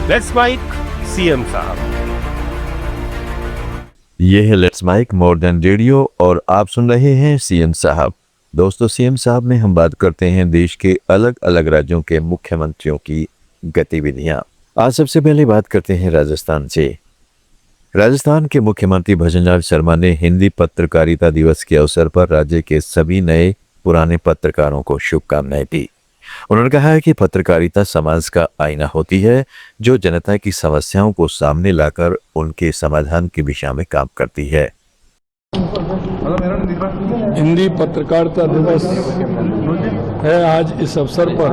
Let's mic CM साहब। ये है let's mic more than radio और आप सुन रहे हैं सीएम साहब। दोस्तों, सीएम साहब में हम बात करते हैं देश के अलग अलग राज्यों के मुख्यमंत्रियों की गतिविधियां। आज सबसे पहले बात करते हैं राजस्थान से। राजस्थान के मुख्यमंत्री भजनलाल शर्मा ने हिंदी पत्रकारिता दिवस के अवसर पर राज्य के सभी नए पुराने पत्रकारों को शुभकामनाएं दी। उन्होंने कहा है कि पत्रकारिता समाज का आईना होती है जो जनता की समस्याओं को सामने लाकर उनके समाधान की दिशा में काम करती है। हिंदी पत्रकारिता दिवस है आज। इस अवसर पर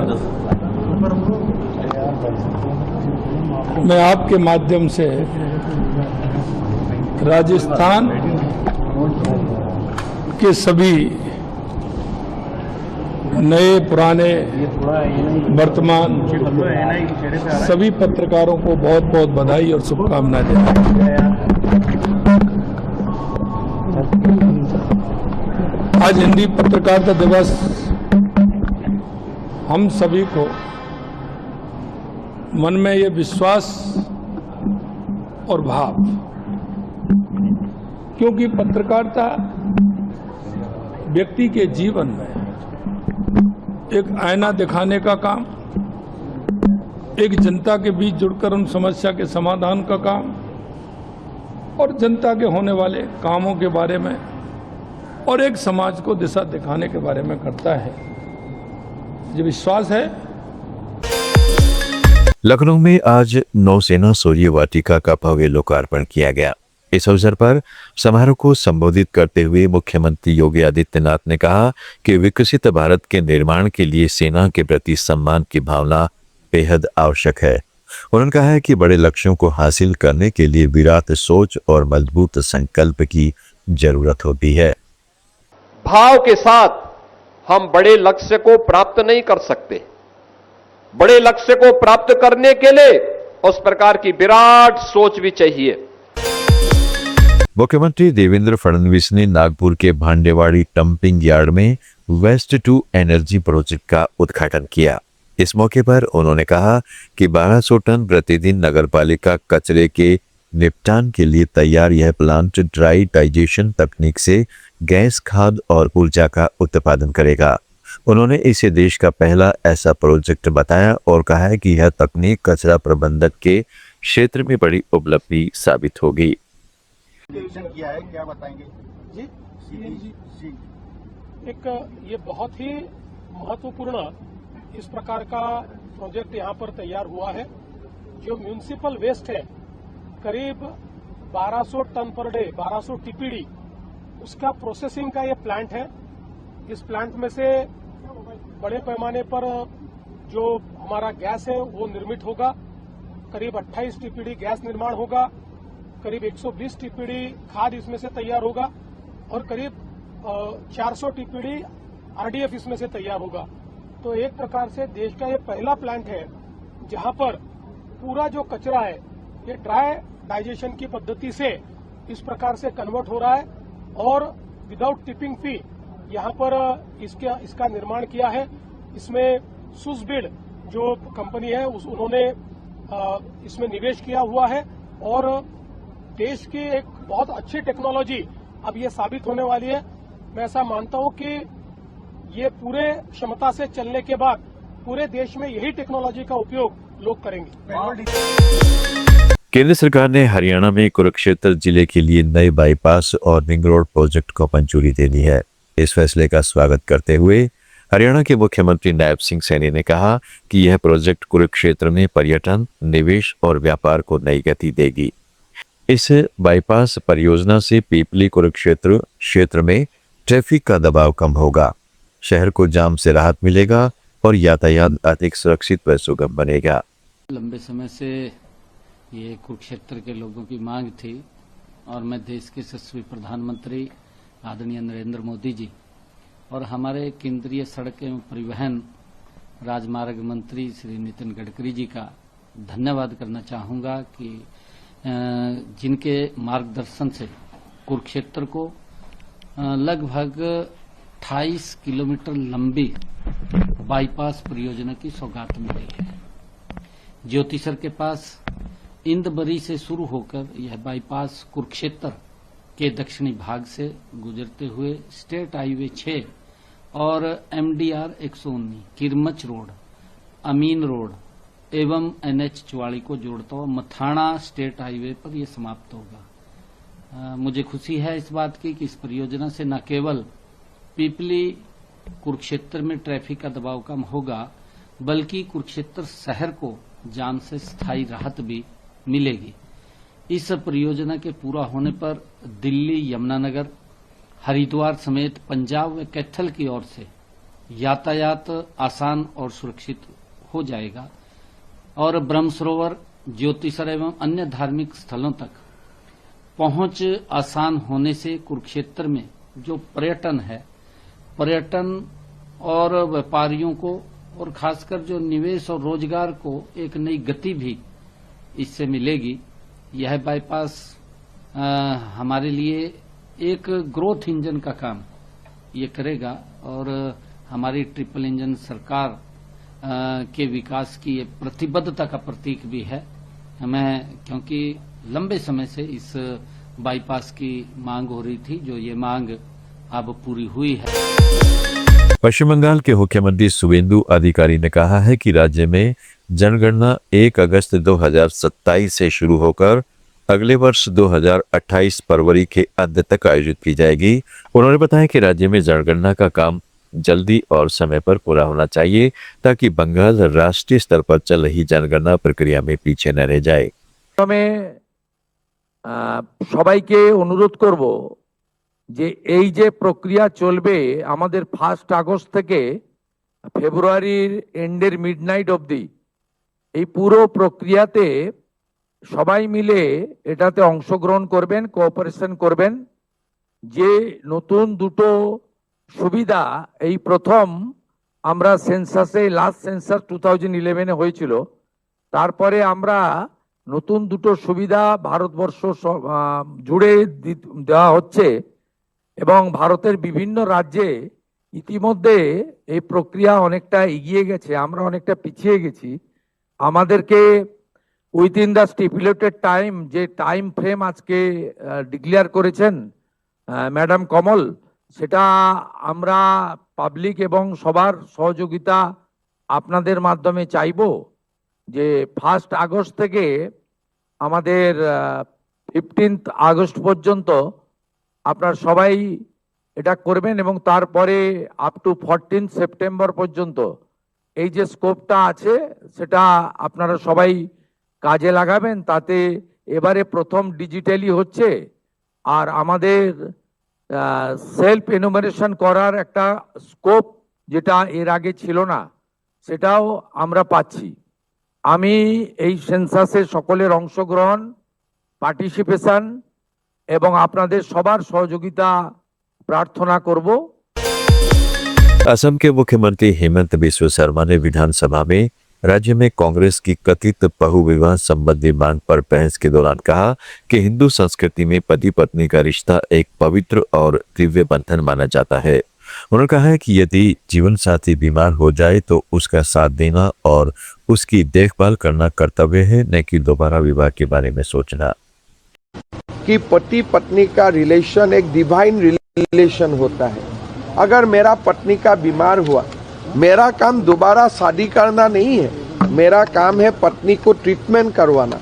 मैं आपके माध्यम से राजस्थान के सभी नए पुराने वर्तमान सभी पत्रकारों को बहुत बहुत बधाई और शुभकामनाएं देता हूं। आज हिंदी पत्रकारिता दिवस हम सभी को मन में ये विश्वास और भाव, क्योंकि पत्रकारिता व्यक्ति के जीवन में एक आईना दिखाने का काम, एक जनता के बीच जुड़कर उन समस्या के समाधान का काम और जनता के होने वाले कामों के बारे में और एक समाज को दिशा दिखाने के बारे में करता है। मुझे विश्वास है। लखनऊ में आज नौसेना सूर्य वाटिका का भव्य लोकार्पण किया गया। इस अवसर पर समारोह को संबोधित करते हुए मुख्यमंत्री योगी आदित्यनाथ ने कहा कि विकसित भारत के निर्माण के लिए सेना के प्रति सम्मान की भावना बेहद आवश्यक है। उन्होंने कहा है कि बड़े लक्ष्यों को हासिल करने के लिए विराट सोच और मजबूत संकल्प की जरूरत होती है। भाव के साथ हम बड़े लक्ष्य को प्राप्त नहीं कर सकते। बड़े लक्ष्य को प्राप्त करने के लिए उस प्रकार की विराट सोच भी चाहिए। मुख्यमंत्री देवेंद्र फडणवीस ने नागपुर के भांडेवाड़ी डंपिंग यार्ड में वेस्ट टू एनर्जी प्रोजेक्ट का उद्घाटन किया। इस मौके पर उन्होंने कहा कि 1200 टन प्रतिदिन नगरपालिका कचरे के निपटान के लिए तैयार यह प्लांट ड्राई डाइजेशन तकनीक से गैस, खाद और ऊर्जा का उत्पादन करेगा। उन्होंने इसे देश का पहला ऐसा प्रोजेक्ट बताया और कहा है कि यह तकनीक कचरा प्रबंधन के क्षेत्र में बड़ी उपलब्धि साबित होगी। किया है, क्या बताएंगे जी? एक ये बहुत ही महत्वपूर्ण इस प्रकार का प्रोजेक्ट यहाँ पर तैयार हुआ है। जो म्यूनिसिपल वेस्ट है करीब 1200 टन पर डे, 1200 टीपीडी, उसका प्रोसेसिंग का ये प्लांट है। इस प्लांट में से बड़े पैमाने पर जो हमारा गैस है वो निर्मित होगा। करीब 28 टीपीडी गैस निर्माण होगा, करीब 120 टीपीडी खाद इसमें से तैयार होगा और करीब 400 टीपीडी आरडीएफ इसमें से तैयार होगा। तो एक प्रकार से देश का ये पहला प्लांट है जहां पर पूरा जो कचरा है ये ड्राई डाइजेशन की पद्धति से इस प्रकार से कन्वर्ट हो रहा है और विदाउट टिपिंग फी यहाँ पर इसका निर्माण किया है। इसमें सुसबिड जो कंपनी है उन्होंने इसमें निवेश किया हुआ है और देश की एक बहुत अच्छी टेक्नोलॉजी अब ये साबित होने वाली है। मैं ऐसा मानता हूं कि ये पूरे क्षमता से चलने के बाद पूरे देश में यही टेक्नोलॉजी का उपयोग लोग करेंगे। केंद्र सरकार ने हरियाणा में कुरुक्षेत्र जिले के लिए नए बाईपास और रिंग रोड प्रोजेक्ट को मंजूरी दे दी है। इस फैसले का स्वागत करते हुए हरियाणा के मुख्यमंत्री नायब सिंह सैनी ने कहा कि यह प्रोजेक्ट कुरुक्षेत्र में पर्यटन, निवेश और व्यापार को नई गति देगी। इस बाईपास परियोजना से पीपली कुरुक्षेत्र क्षेत्र में ट्रैफिक का दबाव कम होगा, शहर को जाम से राहत मिलेगा और यातायात अधिक सुरक्षित व सुगम बनेगा। लंबे समय से ये कुरुक्षेत्र के लोगों की मांग थी और मैं देश के यशस्वी प्रधानमंत्री आदरणीय नरेंद्र मोदी जी और हमारे केंद्रीय सड़क एवं परिवहन राजमार्ग मंत्री श्री नितिन गडकरी जी का धन्यवाद करना चाहूंगा कि जिनके मार्गदर्शन से कुरुक्षेत्र को लगभग 28 किलोमीटर लंबी बाईपास परियोजना की सौगात मिली है। ज्योतिसर के पास इंदबरी से शुरू होकर यह बाईपास कुरुक्षेत्र के दक्षिणी भाग से गुजरते हुए स्टेट हाईवे 6 और एमडीआर 119 किरमच रोड, अमीन रोड एवं एनएच 44 को जोड़ता हुआ मथाना स्टेट हाईवे पर यह समाप्त होगा। मुझे खुशी है इस बात की कि इस परियोजना से न केवल पीपली कुरुक्षेत्र में ट्रैफिक का दबाव कम होगा, बल्कि कुरुक्षेत्र शहर को जाम से स्थायी राहत भी मिलेगी। इस परियोजना के पूरा होने पर दिल्ली, यमुनानगर, हरिद्वार समेत पंजाब व कैथल की ओर से यातायात आसान और सुरक्षित हो जाएगा और ब्रह्म सरोवर, ज्योतिसर एवं अन्य धार्मिक स्थलों तक पहुंच आसान होने से कुरुक्षेत्र में जो पर्यटन है, पर्यटन और व्यापारियों को और खासकर जो निवेश और रोजगार को एक नई गति भी इससे मिलेगी। यह बाईपास हमारे लिए एक ग्रोथ इंजन का काम ये करेगा और हमारी ट्रिपल इंजन सरकार के विकास की ये प्रतिबद्धता का प्रतीक भी है। हमें क्योंकि लंबे समय से इस बाईपास की मांग हो रही थी, जो ये मांग अब पूरी हुई है। पश्चिम बंगाल के मुख्यमंत्री शुवेंदु अधिकारी ने कहा है कि राज्य में जनगणना 1 अगस्त 2027 से शुरू होकर अगले वर्ष 2028 फरवरी के अंत तक आयोजित की जाएगी। उन्होंने बताया कि राज्य में जनगणना का काम जल्दी और समय पर पूरा होना चाहिए ताकि बंगाल राष्ट्रीय स्तर पर चल रही जनगणना प्रक्रिया में पीछे न रह जाए। সবাইকে অনুরোধ করব যে এই যে প্রক্রিয়া চলবে আমাদের 1 আগস্ট থেকে ফেব্রুয়ারির এন্ডের মিডনাইট অবধি, এই পুরো প্রক্রিয়াতে সবাই মিলে এটাতে অংশগ্রহণ করবেন, কোঅপারেশন করবেন। যে নতুন দুটো সুবিধা এই প্রথম আমরা সেন্সাসে লাস্ট সেন্সাস 2011 হয়েছিল, তারপরে আমরা নতুন দুটো সুবিধা ভারতবর্ষ জুড়ে দেওয়া হচ্ছে এবং ভারতের বিভিন্ন রাজ্যে ইতিমধ্যে এই প্রক্রিয়া অনেকটা এগিয়ে গেছে, আমরা অনেকটা পিছিয়ে গেছি। আমাদেরকে উইদিন দ্য স্টিপুলেটেড টাইম, যে টাইম ফ্রেম আজকে ডিক্লেয়ার করেছেন ম্যাডাম কমল, সেটা আমরা পাবলিক এবং সবার সহযোগিতা আপনাদের মাধ্যমে চাইবো যে 1 আগস্ট থেকে আমাদের 15 আগস্ট পর্যন্ত আপনারা সবাই এটা করবেন এবং তারপরে আপ টু 14 সেপ্টেম্বর পর্যন্ত এই যে স্কোপটা আছে সেটা আপনারা সবাই কাজে লাগাবেন। তাতে এবারে প্রথম ডিজিটালি হচ্ছে আর আমাদের সেলফ এনুমারেশন করার একটা স্কোপ যেটা এর আগে ছিল না সেটাও আমরা পাচ্ছি। আমি এই সেন্সাসে সকলের অংশগ্রহণ, পার্টিসিপেশন এবং আপনাদের সবার সহযোগিতা प्रार्थना करब। असम के मुख्यमंत्री हेमंत बिस्वा शर्मा ने विधानसभा में राज्य में कांग्रेस की कथित बहुविवाह संबंधी मांग पर बहस के दौरान कहा कि हिंदू संस्कृति में पति पत्नी का रिश्ता एक पवित्र और दिव्य बंधन माना जाता है। उन्होंने कहा है कि यदि जीवन साथी बीमार हो जाए तो उसका साथ देना और उसकी देखभाल करना कर्तव्य है, न कि दोबारा विवाह के बारे में सोचना। कि पति पत्नी का रिलेशन एक डिवाइन रिलेशन होता है। अगर मेरा पत्नी का बीमार हुआ, मेरा काम दोबारा शादी करना नहीं है, मेरा काम है पत्नी को ट्रीटमेंट करवाना।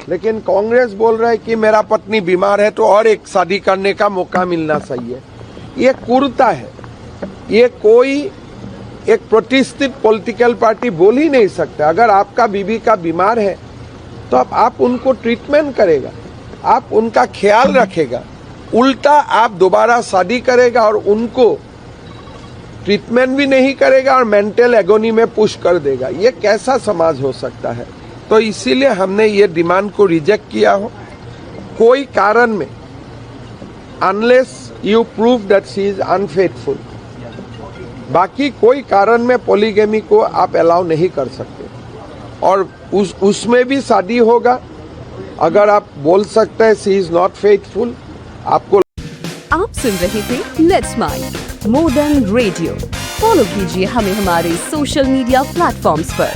लेकिन कांग्रेस बोल रहा है कि मेरा पत्नी बीमार है तो और एक शादी करने का मौका मिलना चाहिए। ये क्रूरता है। ये कोई एक प्रतिष्ठित पॉलिटिकल पार्टी बोल ही नहीं सकता। अगर आपका बीवी का बीमार है तो आप उनको ट्रीटमेंट करेगा, आप उनका ख्याल रखेगा। उल्टा आप दोबारा शादी करेगा और उनको ट्रीटमेंट भी नहीं करेगा और मेंटल एगोनी में पुश कर देगा। ये कैसा समाज हो सकता है? तो इसीलिए हमने ये डिमांड को रिजेक्ट किया हो। कोई कारण में unless you prove that she is unfaithful, बाकी कोई कारण में पॉलीगैमी को आप अलाउ नहीं कर सकते। और उसमें भी शादी होगा अगर आप बोल सकते हैं शी इज नॉट फेथफुल। आपको आप सुन रहे थे let's mind more than radio. Follow कीजिए हमें हमारे सोशल मीडिया प्लेटफॉर्म्स पर।